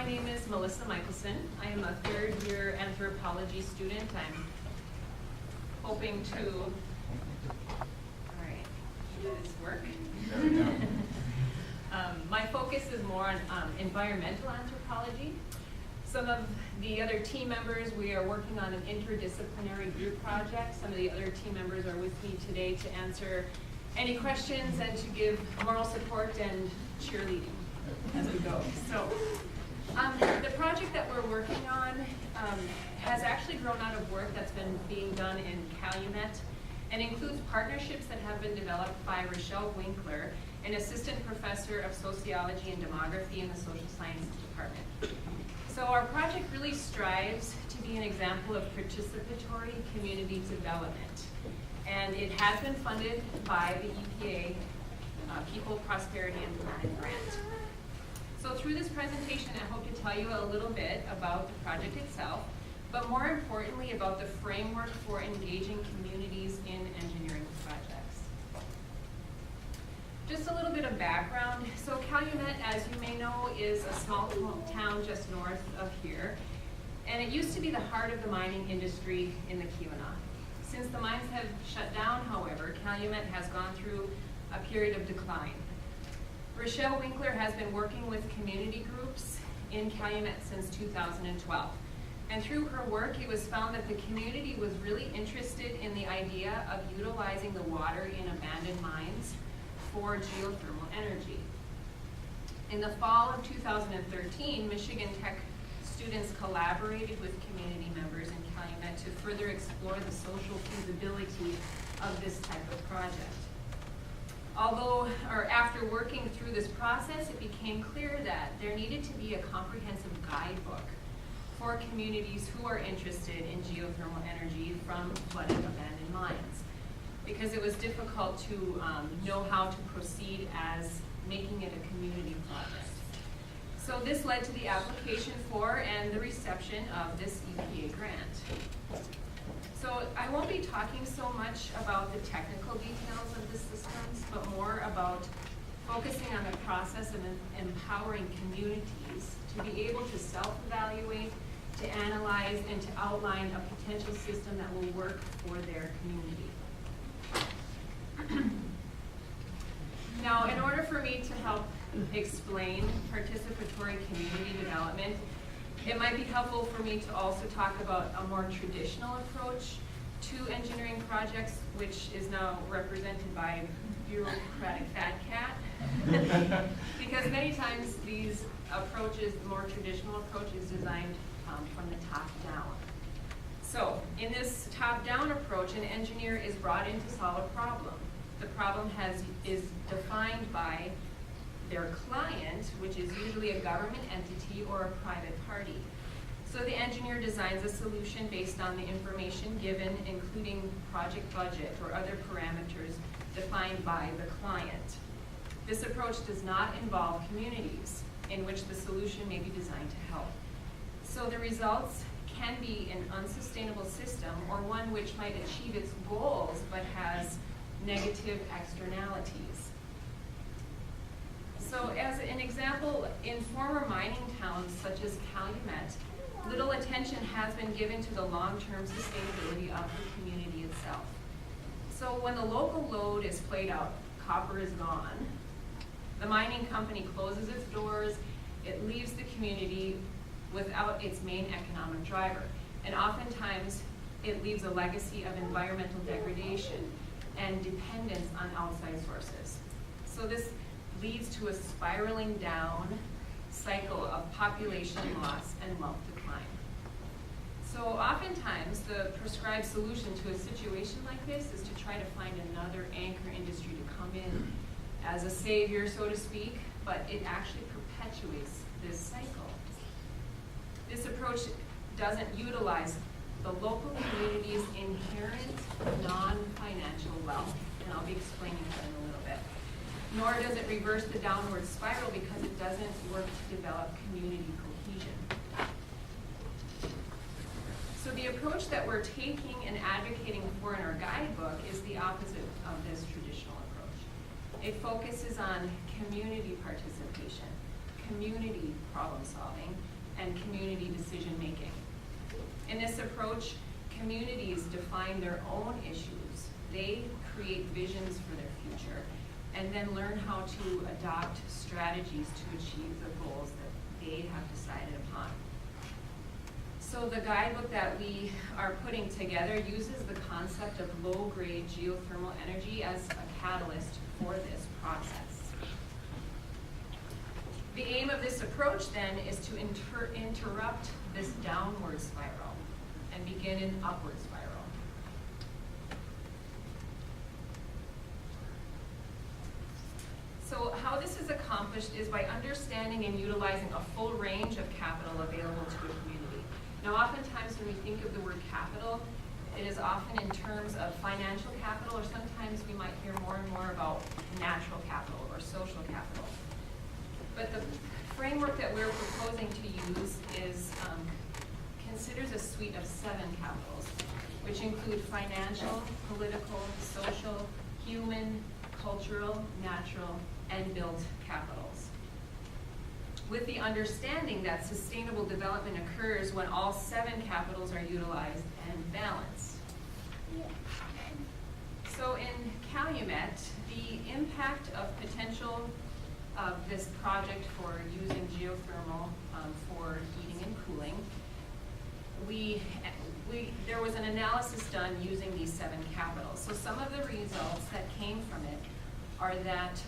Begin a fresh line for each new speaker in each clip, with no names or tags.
My name is Melissa Michaelson. I am a third-year anthropology student. I'm hoping to, do this work. My focus is more on environmental anthropology. Some of the other team members, we are working on an interdisciplinary group project. Some of the other team members are with me today to answer any questions and to give moral support and cheerleading as we go. So the project that we're working on has actually grown out of work that's been being done in Calumet and includes partnerships that have been developed by Rochelle Winkler, an assistant professor of sociology and demography in the social sciences department. So our project really strives to be an example of participatory community development. And it has been funded by the EPA People, Prosperity, and Planning Grant. So through this presentation, I hope to tell you a little bit about the project itself, but more importantly about the framework for engaging communities in engineering projects. Just a little bit of background. So Calumet, as you may know, is a small town just north of here, and it used to be the heart of the mining industry in the Keweenaw. Since the mines have shut down, however, Calumet has gone through a period of decline. Rochelle Winkler has been working with community groups in Calumet since 2012. And through her work, it was found that the community was really interested in the idea of utilizing the water in abandoned mines for geothermal energy. In the fall of 2013, Michigan Tech students collaborated with community members in Calumet to further explore the social feasibility of this type of project. After working through this process, it became clear that there needed to be a comprehensive guidebook for communities who are interested in geothermal energy from flooded abandoned mines, because it was difficult to know how to proceed as making it a community project. So this led to the application for and the reception of this EPA grant. So I won't be talking so much about the technical details of the systems, but more about focusing on the process of empowering communities to be able to self-evaluate, to analyze, and to outline a potential system that will work for their community. Now, in order for me to help explain participatory community development, it might be helpful for me to also talk about a more traditional approach to engineering projects, which is now represented by bureaucratic fat cat. Because many times these approaches, the more traditional approach, is designed from the top down. So in this top-down approach, an engineer is brought in to solve a problem. The problem is defined by their client, which is usually a government entity or a private party. So the engineer designs a solution based on the information given, including project budget or other parameters defined by the client. This approach does not involve communities in which the solution may be designed to help. So the results can be an unsustainable system or one which might achieve its goals but has negative externalities. So as an example, in former mining towns such as Calumet, little attention has been given to the long-term sustainability of the community itself. So when the local load is played out, copper is gone, the mining company closes its doors, it leaves the community without its main economic driver. And oftentimes, it leaves a legacy of environmental degradation and dependence on outside sources. So this leads to a spiraling down cycle of population loss and wealth decline. So oftentimes, the prescribed solution to a situation like this is to try to find another anchor industry to come in as a savior, so to speak, but it actually perpetuates this cycle. This approach doesn't utilize the local community's inherent non-financial wealth, and I'll be explaining that in a little bit. Nor does it reverse the downward spiral because it doesn't work to develop community cohesion. So the approach that we're taking and advocating for in our guidebook is the opposite of this traditional approach. It focuses on community participation, community problem solving, and community decision-making. In this approach, communities define their own issues. They create visions for their future, and then learn how to adopt strategies to achieve the goals that they have decided upon. So the guidebook that we are putting together uses the concept of low-grade geothermal energy as a catalyst for this process. The aim of this approach then is to interrupt this downward spiral and begin an upward spiral. So how this is accomplished is by understanding and utilizing a full range of capital available to a community. Now, oftentimes when we think of the word capital, it is often in terms of financial capital, or sometimes we might hear more and more about natural capital or social capital. But the framework that we're proposing to use is considers a suite of 7 capitals, which include financial, political, social, human, cultural, natural, and built capitals. With the understanding that sustainable development occurs when all 7 capitals are utilized and balanced. So in Calumet, the impact of potential of this project for using geothermal for heating and cooling, there was an analysis done using these 7 capitals. So some of the results that came from it are that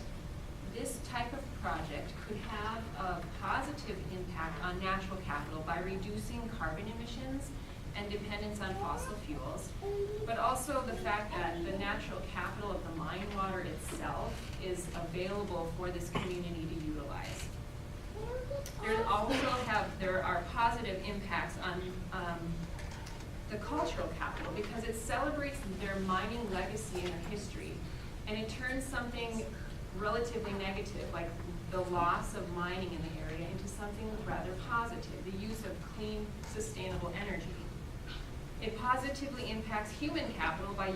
this type of project could have a positive impact on natural capital by reducing carbon emissions and dependence on fossil fuels, but also the fact that the natural capital of the mine water itself is available for this community to utilize. There are positive impacts on the cultural capital because it celebrates their mining legacy and their history, and it turns something relatively negative, like the loss of mining in the area, into something rather positive, the use of clean, sustainable energy. It positively impacts human capital by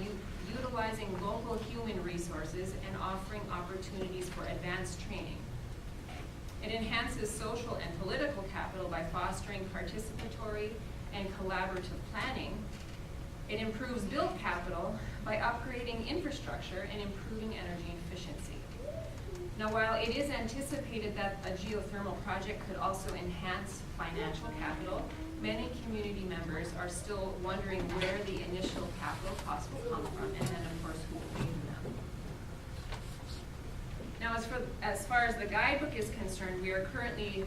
utilizing local human resources and offering opportunities for advanced training. It enhances social and political capital by fostering participatory and collaborative planning. It improves built capital by upgrading infrastructure and improving energy efficiency. Now, while it is anticipated that a geothermal project could also enhance financial capital, many community members are still wondering where the initial capital costs will come from, and then of course who will pay them. Now, as far as the guidebook is concerned, we are currently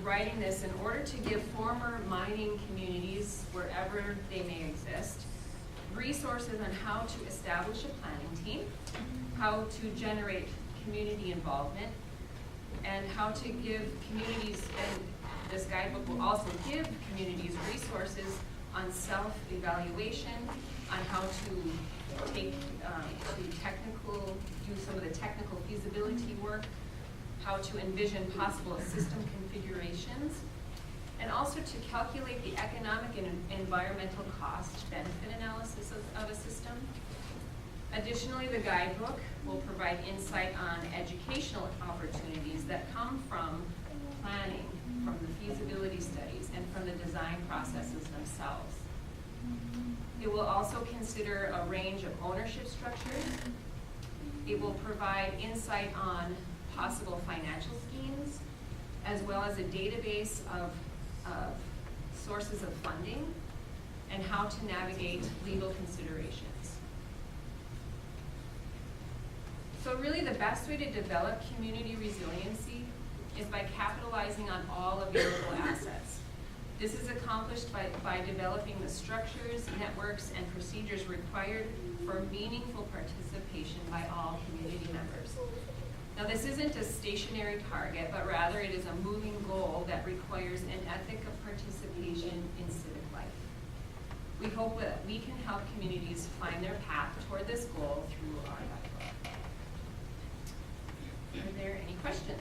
writing this in order to give former mining communities, wherever they may exist, resources on how to establish a planning team, how to generate community involvement, and how to give communities, and this guidebook will also give communities resources on self-evaluation, on how to take do some of the technical feasibility work, how to envision possible system configurations, and also to calculate the economic and environmental cost-benefit analysis of a system. Additionally, the guidebook will provide insight on educational opportunities that come from planning, from the feasibility studies, and from the design processes themselves. It will also consider a range of ownership structures. It will provide insight on possible financial schemes, as well as a database of sources of funding and how to navigate legal considerations. So really the best way to develop community resiliency is by capitalizing on all available assets. This is accomplished by developing the structures, networks, and procedures required for meaningful participation by all community members. Now, this isn't a stationary target, but rather it is a moving goal that requires an ethic of participation in civic life. We hope that we can help communities find their path toward this goal through our guidebook. Are there any questions?